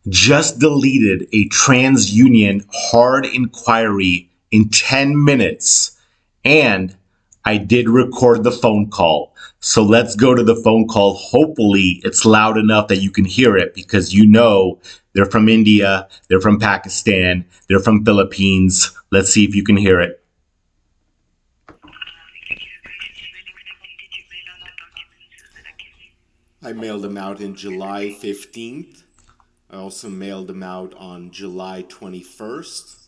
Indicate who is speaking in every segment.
Speaker 1: Just deleted a Transunion hard inquiry in 10 minutes, and I did record the phone call. So let's go to the phone call. Hopefully it's loud enough that you can hear it, because you know they're from India, they're from Pakistan, they're from Philippines. Let's see if you can hear it.
Speaker 2: I mailed them out in July 15th. I also mailed them out on July 21st.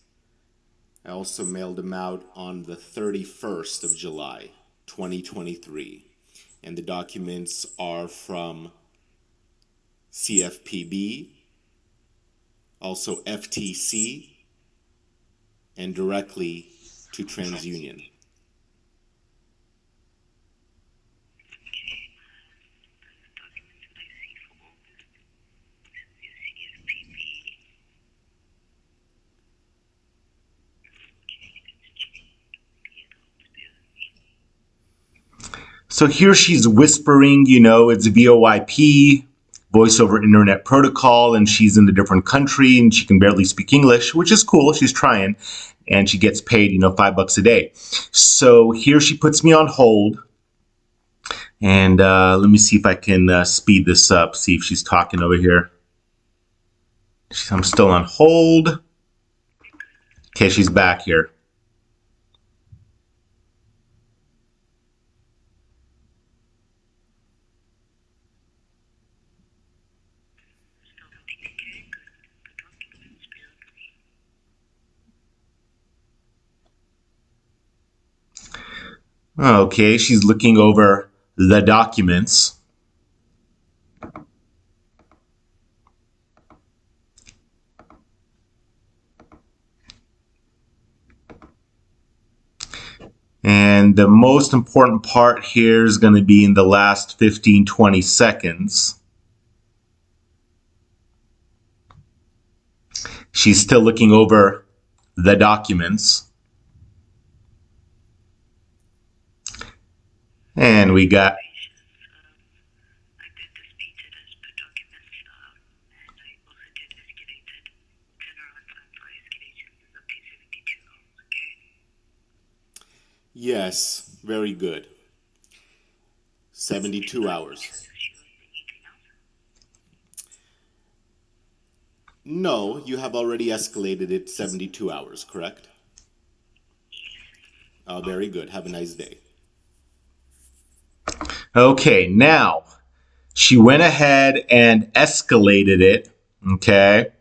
Speaker 2: I also mailed them out on the 31st of July, 2023. And the documents are from CFPB, also FTC, and directly to Transunion.
Speaker 1: So here she's whispering, it's VoIP, voice over internet protocol, and she's in a different country and she can barely speak English, which is cool. She's trying, and she gets paid, $5 a day. So here she puts me on hold, and let me see if I can speed this up, see if she's talking over here. I'm still on hold. Okay, she's back here. Okay, she's looking over the documents. And the most important part here is going to be in the last 15-20 seconds. She's still looking over the documents. And we got
Speaker 2: Yes, very good. 72 hours. No, you have already escalated it 72 hours, correct? Oh, very good. Have a nice day.
Speaker 1: Okay, now she went ahead and escalated it, okay,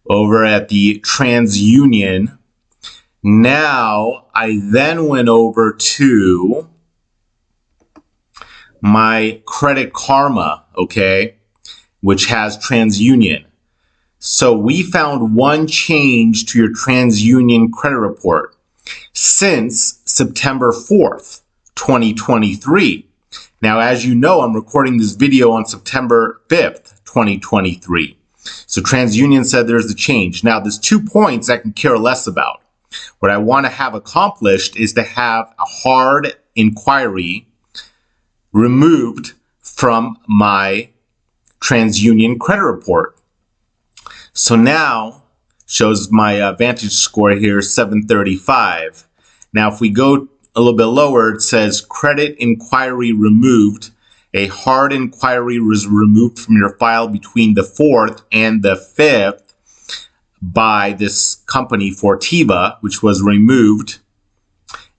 Speaker 1: over at the Transunion. Now I then went over to my Credit Karma, okay, which has Transunion. So we found one change to your Transunion credit report since September 4th, 2023. Now, as you know, I'm recording this video on September 5th, 2023. So Transunion said there's a change. Now, there's 2 points I can care less about. What I want to have accomplished is to have a hard inquiry removed from my Transunion credit report. So now, shows my Vantage score here, 735. Now, if we go a little bit lower, it says credit inquiry removed. A hard inquiry was removed from your file between the 4th and the 5th by this company, Fortiva, which was removed.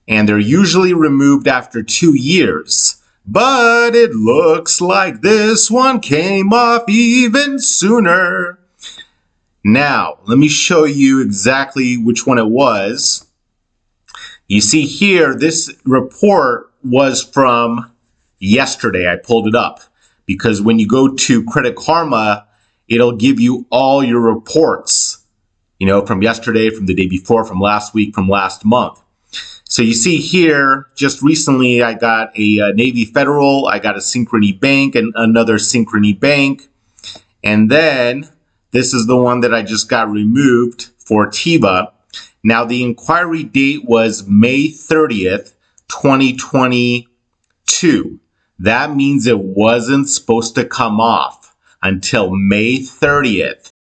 Speaker 1: And they're usually removed after 2 years. But it looks like this one came off even sooner. Now, let me show you exactly which one it was. You see here, this report was from yesterday. I pulled it up because when you go to Credit Karma, it'll give you all your reports, from yesterday, from the day before, from last week, from last month. So you see here, just recently, I got a Navy Federal, I got a Synchrony Bank, and another Synchrony Bank. And then this is the one that I just got removed, Fortiva. Now, the inquiry date was May 30th, 2022. That means it wasn't supposed to come off until May 30th.